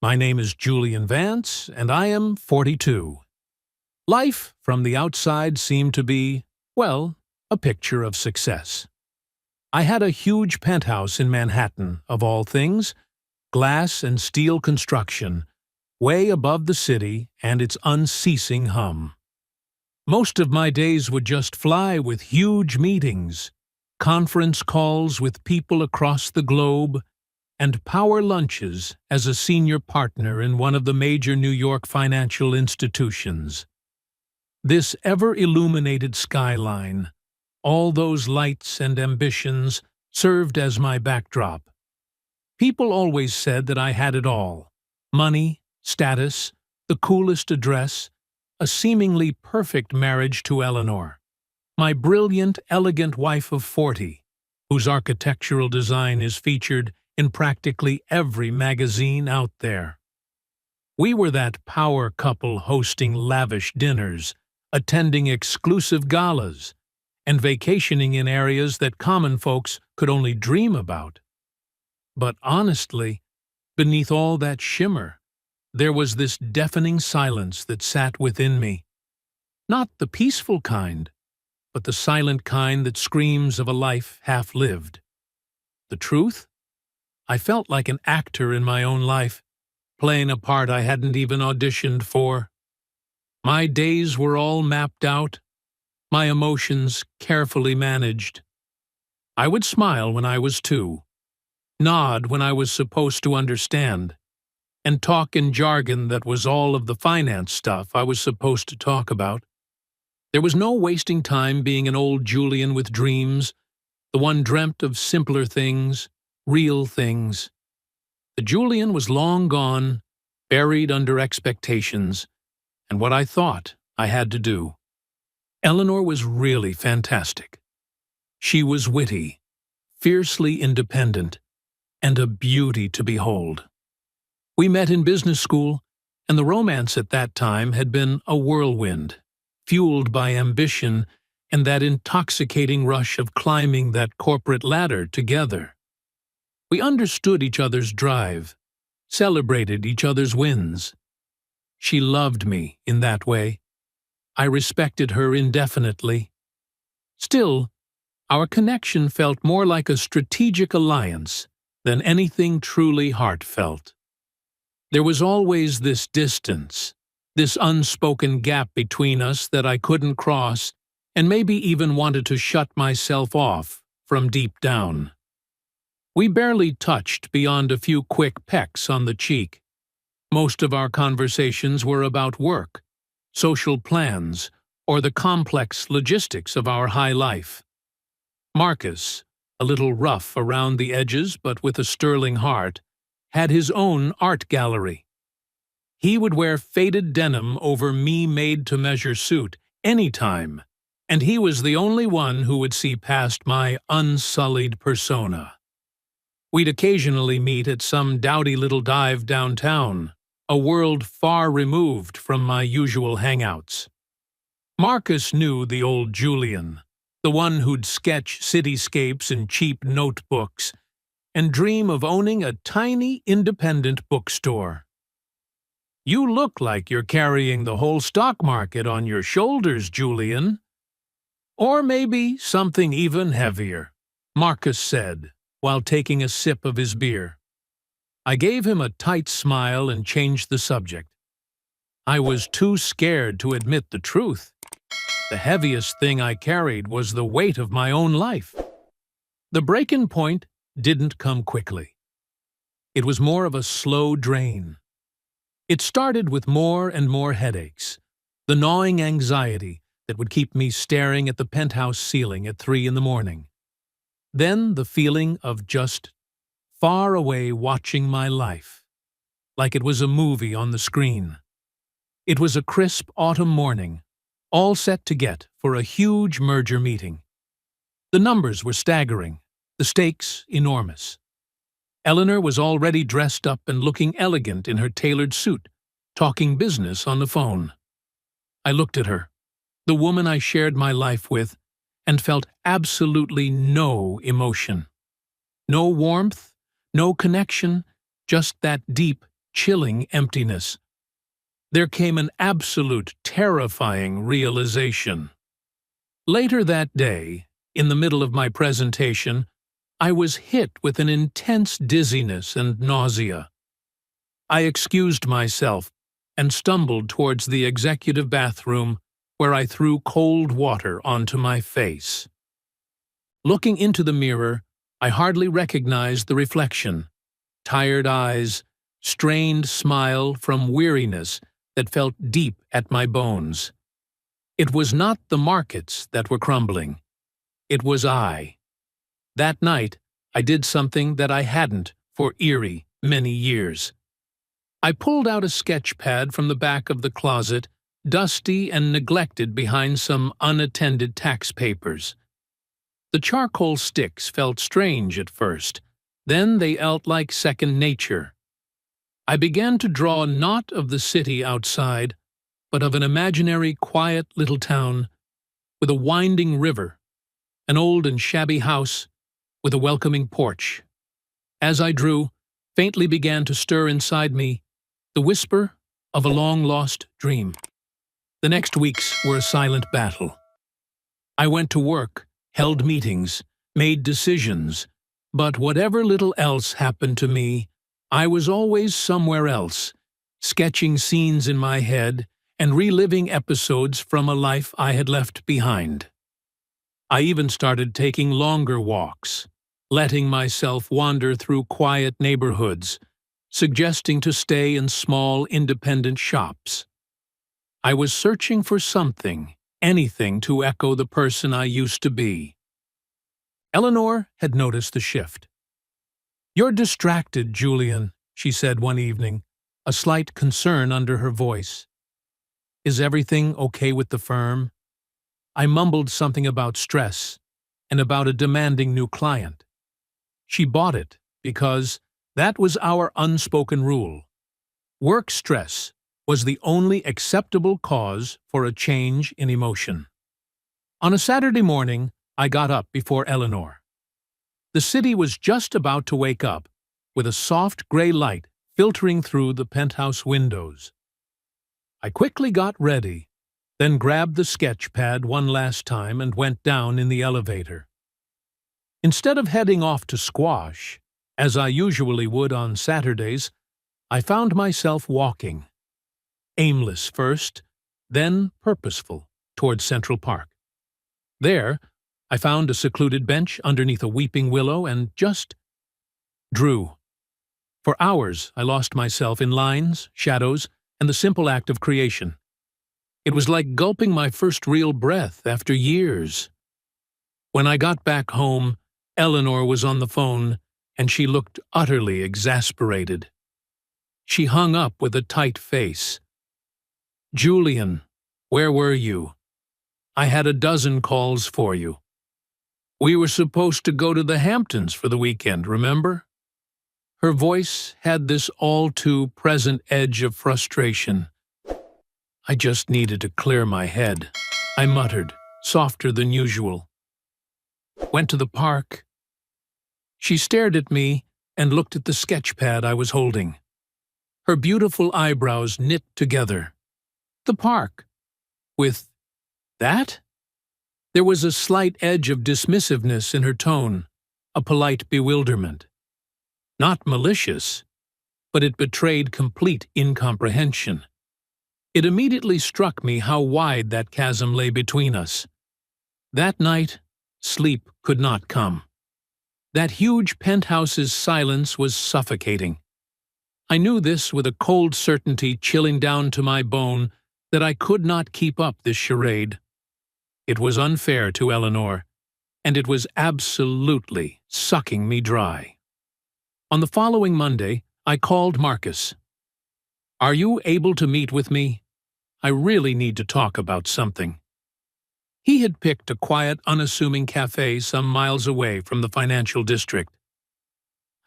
My name is Julian Vance, and I am 42. Life, from the outside, seemed to be, well, a picture of success. I had a huge penthouse in Manhattan, of all things, glass and steel construction, way above the city and its unceasing hum. Most of my days would just fly with huge meetings, conference calls with people across the globe, and power lunches as a senior partner in one of the major New York financial institutions. This ever-illuminated skyline, all those lights and ambitions, served as my backdrop. People always said that I had it all: money, status, the coolest address, a seemingly perfect marriage to Eleanor, my brilliant, elegant wife of 40, whose architectural design is featured in practically every magazine out there. We were that power couple hosting lavish dinners, attending exclusive galas, and vacationing in areas that common folks could only dream about. But honestly, beneath all that shimmer, there was this deafening silence that sat within me. Not the peaceful kind, but the silent kind that screams of a life half-lived. The truth? I felt like an actor in my own life, playing a part I hadn't even auditioned for. My days were all mapped out, my emotions carefully managed. I would smile when I was 2, nod when I was supposed to understand, and talk in jargon that was all of the finance stuff I was supposed to talk about. There was no wasting time being an old Julian with dreams, the one dreamt of simpler things, real things. The Julian was long gone, buried under expectations, and what I thought I had to do. Eleanor was really fantastic. She was witty, fiercely independent, and a beauty to behold. We met in business school, and the romance at that time had been a whirlwind, fueled by ambition and that intoxicating rush of climbing that corporate ladder together. We understood each other's drive, celebrated each other's wins. She loved me in that way. I respected her indefinitely. Still, our connection felt more like a strategic alliance than anything truly heartfelt. There was always this distance, this unspoken gap between us that I couldn't cross, and maybe even wanted to shut myself off from deep down. We barely touched beyond a few quick pecks on the cheek. Most of our conversations were about work, social plans, or the complex logistics of our high life. Marcus, a little rough around the edges but with a sterling heart, had his own art gallery. He would wear faded denim over me made-to-measure suit anytime, and he was the only one who would see past my unsullied persona. We'd occasionally meet at some dowdy little dive downtown, a world far removed from my usual hangouts. Marcus knew the old Julian, the one who'd sketch cityscapes in cheap notebooks and dream of owning a tiny independent bookstore. "You look like you're carrying the whole stock market on your shoulders, Julian." "Or maybe something even heavier," Marcus said, while taking a sip of his beer. I gave him a tight smile and changed the subject. I was too scared to admit the truth. The heaviest thing I carried was the weight of my own life. The break-in point didn't come quickly. It was more of a slow drain. It started with more and more headaches, the gnawing anxiety that would keep me staring at the penthouse ceiling at 3 in the morning. Then the feeling of just far away watching my life, like it was a movie on the screen. It was a crisp autumn morning, all set to get for a huge merger meeting. The numbers were staggering, the stakes enormous. Eleanor was already dressed up and looking elegant in her tailored suit, talking business on the phone. I looked at her, the woman I shared my life with, and felt absolutely no emotion. No warmth, no connection, just that deep, chilling emptiness. There came an absolute, terrifying realization. Later that day, in the middle of my presentation, I was hit with an intense dizziness and nausea. I excused myself and stumbled towards the executive bathroom, where I threw cold water onto my face. Looking into the mirror, I hardly recognized the reflection. Tired eyes, strained smile from weariness that felt deep at my bones. It was not the markets that were crumbling. It was I. That night, I did something that I hadn't for many years. I pulled out a sketch pad from the back of the closet, dusty and neglected behind some unattended tax papers. The charcoal sticks felt strange at first, then they felt like second nature. I began to draw not of the city outside, but of an imaginary quiet little town with a winding river, an old and shabby house with a welcoming porch. As I drew, faintly began to stir inside me the whisper of a long-lost dream. The next weeks were a silent battle. I went to work, held meetings, made decisions, but whatever little else happened to me, I was always somewhere else, sketching scenes in my head and reliving episodes from a life I had left behind. I even started taking longer walks, letting myself wander through quiet neighborhoods, suggesting to stay in small independent shops. I was searching for something, anything to echo the person I used to be. Eleanor had noticed the shift. "You're distracted, Julian," she said one evening, a slight concern under her voice. "Is everything okay with the firm?" I mumbled something about stress and about a demanding new client. She bought it because that was our unspoken rule. Work stress was the only acceptable cause for a change in emotion. On a Saturday morning, I got up before Eleanor. The city was just about to wake up, with a soft gray light filtering through the penthouse windows. I quickly got ready, then grabbed the sketch pad one last time and went down in the elevator. Instead of heading off to squash, as I usually would on Saturdays, I found myself walking. Aimless first, then purposeful, towards Central Park. There, I found a secluded bench underneath a weeping willow and just drew. For hours, I lost myself in lines, shadows, and the simple act of creation. It was like gulping my first real breath after years. When I got back home, Eleanor was on the phone, and she looked utterly exasperated. She hung up with a tight face. "Julian, where were you? I had a dozen calls for you. We were supposed to go to the Hamptons for the weekend, remember?" Her voice had this all-too-present edge of frustration. "I just needed to clear my head," I muttered, softer than usual. "Went to the park." She stared at me and looked at the sketch pad I was holding. Her beautiful eyebrows knit together. "The park? With that?" There was a slight edge of dismissiveness in her tone, a polite bewilderment. Not malicious, but it betrayed complete incomprehension. It immediately struck me how wide that chasm lay between us. That night, sleep could not come. That huge penthouse's silence was suffocating. I knew this with a cold certainty chilling down to my bone that I could not keep up this charade. It was unfair to Eleanor, and it was absolutely sucking me dry. On the following Monday, I called Marcus. "Are you able to meet with me? I really need to talk about something." He had picked a quiet, unassuming cafe some miles away from the financial district.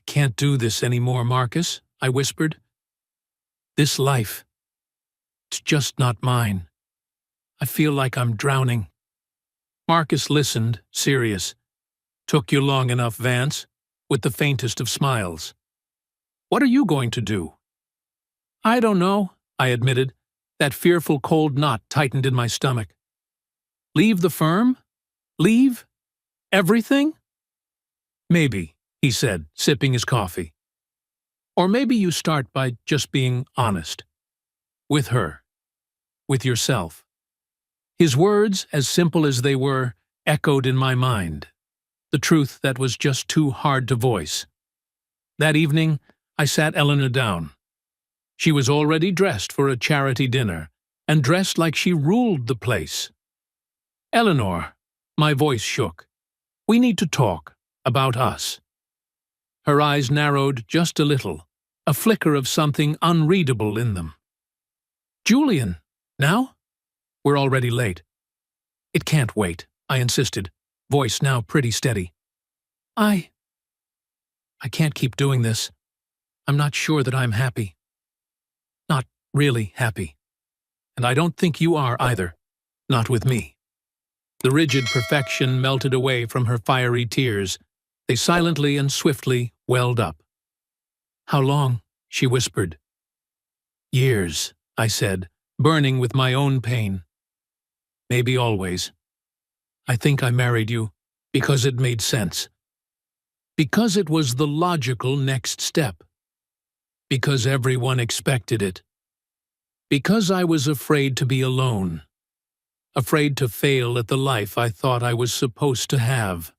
"I can't do this anymore, Marcus," I whispered. "This life, it's just not mine. I feel like I'm drowning." Marcus listened, serious. "Took you long enough, Vance," with the faintest of smiles. "What are you going to do?" I don't know, I admitted. That fearful cold knot tightened in my stomach. Leave the firm? Leave? Everything? Maybe, he said, sipping his coffee. Or maybe you start by just being honest. With her. With yourself. His words, as simple as they were, echoed in my mind. The truth that was just too hard to voice. That evening, I sat Eleanor down. She was already dressed for a charity dinner, and dressed like she ruled the place. Eleanor, my voice shook. We need to talk about us. Her eyes narrowed just a little, a flicker of something unreadable in them. Julian, now? We're already late. It can't wait, I insisted, voice now pretty steady. I can't keep doing this. I'm not sure that I'm happy. Not really happy. And I don't think you are either. Not with me. The rigid perfection melted away from her fiery tears. They silently and swiftly welled up. How long? She whispered. Years, I said, burning with my own pain. Maybe always. I think I married you because it made sense. Because it was the logical next step. Because everyone expected it. Because I was afraid to be alone. Afraid to fail at the life I thought I was supposed to have.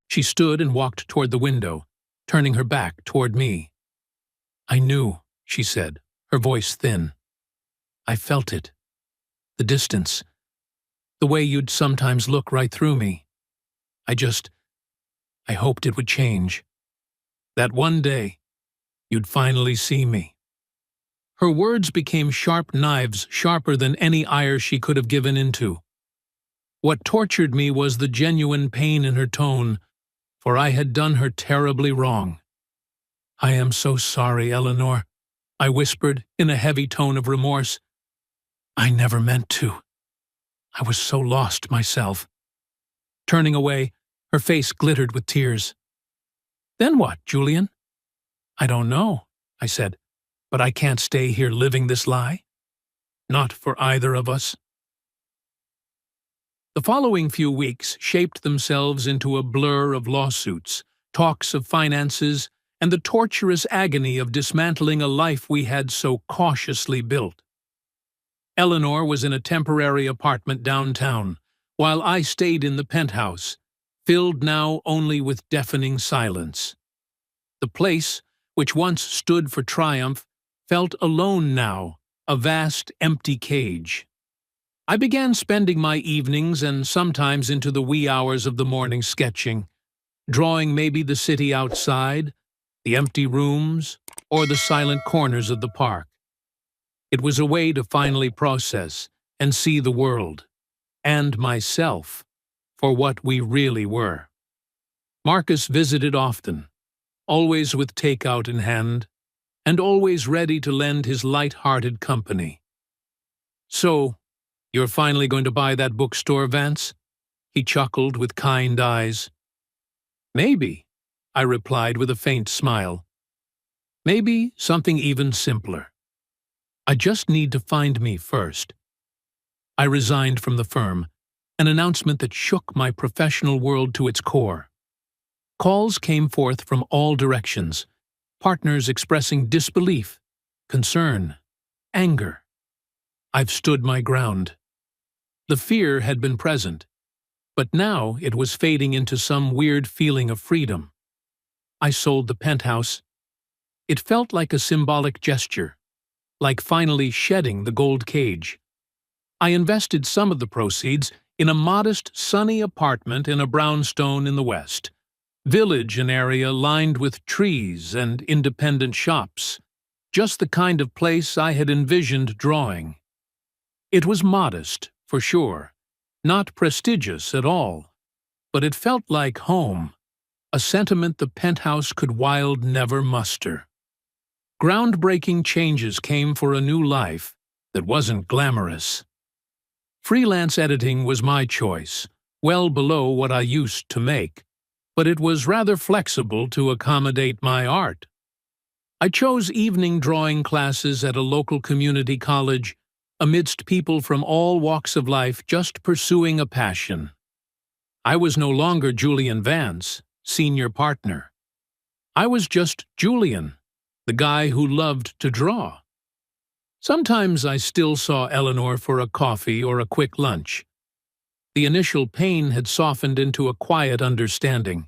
She stood and walked toward the window, turning her back toward me. I knew, she said, her voice thin. I felt it. The distance. The way you'd sometimes look right through me. I hoped it would change. That one day, you'd finally see me. Her words became sharp knives, sharper than any ire she could have given into. What tortured me was the genuine pain in her tone, for I had done her terribly wrong. I am so sorry, Eleanor, I whispered in a heavy tone of remorse. I never meant to. I was so lost myself. Turning away, her face glittered with tears. Then what, Julian? I don't know, I said, but I can't stay here living this lie. Not for either of us. The following few weeks shaped themselves into a blur of lawsuits, talks of finances, and the torturous agony of dismantling a life we had so cautiously built. Eleanor was in a temporary apartment downtown, while I stayed in the penthouse, filled now only with deafening silence. The place, which once stood for triumph, felt alone now, a vast, empty cage. I began spending my evenings and sometimes into the wee hours of the morning sketching, drawing maybe the city outside, the empty rooms, or the silent corners of the park. It was a way to finally process and see the world, and myself, for what we really were. Marcus visited often, always with takeout in hand, and always ready to lend his light-hearted company. So, you're finally going to buy that bookstore, Vance? He chuckled with kind eyes. Maybe, I replied with a faint smile. Maybe something even simpler. I just need to find me first. I resigned from the firm, an announcement that shook my professional world to its core. Calls came forth from all directions, partners expressing disbelief, concern, anger. I've stood my ground. The fear had been present, but now it was fading into some weird feeling of freedom. I sold the penthouse. It felt like a symbolic gesture, like finally shedding the gold cage. I invested some of the proceeds in a modest, sunny apartment in a brownstone in the west. Village, an area lined with trees and independent shops, just the kind of place I had envisioned drawing. It was modest, for sure, not prestigious at all, but it felt like home, a sentiment the penthouse could wild never muster. Groundbreaking changes came for a new life that wasn't glamorous. Freelance editing was my choice, well below what I used to make, but it was rather flexible to accommodate my art. I chose evening drawing classes at a local community college amidst people from all walks of life just pursuing a passion. I was no longer Julian Vance, senior partner. I was just Julian, the guy who loved to draw. Sometimes I still saw Eleanor for a coffee or a quick lunch. The initial pain had softened into a quiet understanding.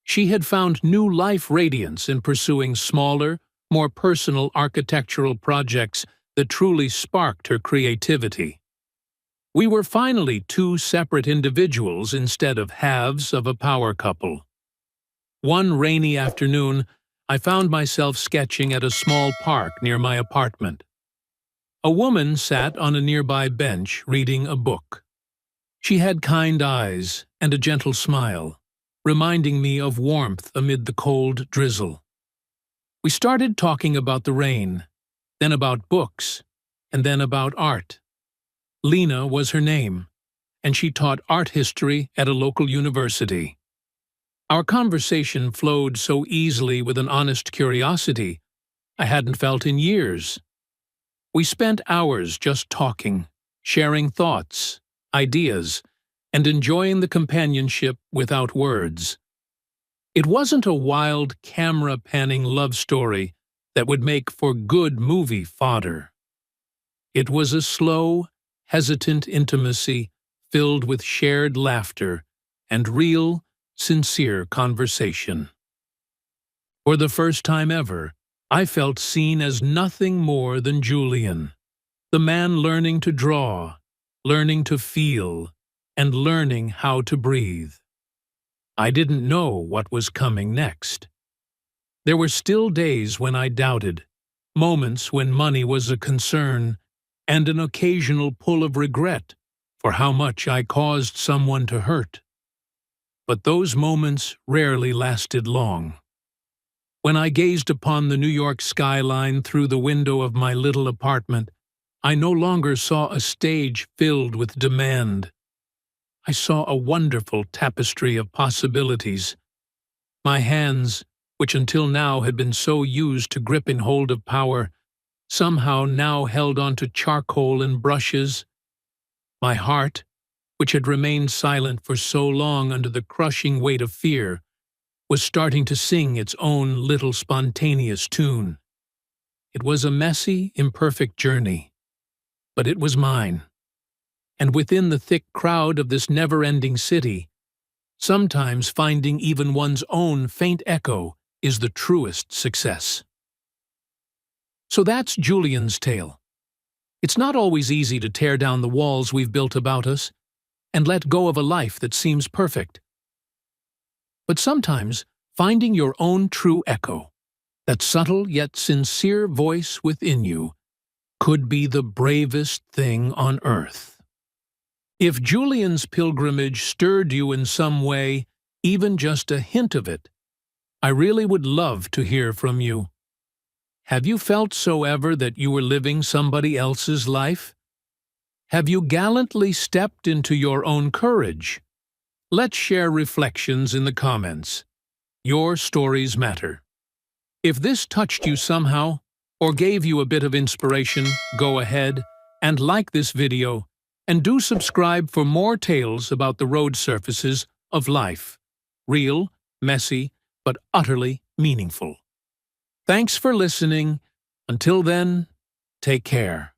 She had found new life radiance in pursuing smaller, more personal architectural projects that truly sparked her creativity. We were finally two separate individuals instead of halves of a power couple. One rainy afternoon, I found myself sketching at a small park near my apartment. A woman sat on a nearby bench reading a book. She had kind eyes and a gentle smile, reminding me of warmth amid the cold drizzle. We started talking about the rain, then about books, and then about art. Lena was her name, and she taught art history at a local university. Our conversation flowed so easily with an honest curiosity I hadn't felt in years. We spent hours just talking, sharing thoughts, ideas, and enjoying the companionship without words. It wasn't a wild, camera-panning love story that would make for good movie fodder. It was a slow, hesitant intimacy filled with shared laughter and real, sincere conversation. For the first time ever, I felt seen as nothing more than Julian, the man learning to draw, learning to feel, and learning how to breathe. I didn't know what was coming next. There were still days when I doubted, moments when money was a concern, and an occasional pull of regret for how much I caused someone to hurt. But those moments rarely lasted long. When I gazed upon the New York skyline through the window of my little apartment, I no longer saw a stage filled with demand. I saw a wonderful tapestry of possibilities. My hands, which until now had been so used to gripping hold of power, somehow now held onto charcoal and brushes. My heart, which had remained silent for so long under the crushing weight of fear, was starting to sing its own little spontaneous tune. It was a messy, imperfect journey, but it was mine. And within the thick crowd of this never-ending city, sometimes finding even one's own faint echo is the truest success. So that's Julian's tale. It's not always easy to tear down the walls we've built about us and let go of a life that seems perfect. But sometimes finding your own true echo, that subtle yet sincere voice within you, could be the bravest thing on earth. If Julian's pilgrimage stirred you in some way, even just a hint of it, I really would love to hear from you. Have you felt so ever that you were living somebody else's life? Have you gallantly stepped into your own courage? Let's share reflections in the comments. Your stories matter. If this touched you somehow, or gave you a bit of inspiration, go ahead and like this video, and do subscribe for more tales about the road surfaces of life. Real, messy, but utterly meaningful. Thanks for listening. Until then, take care.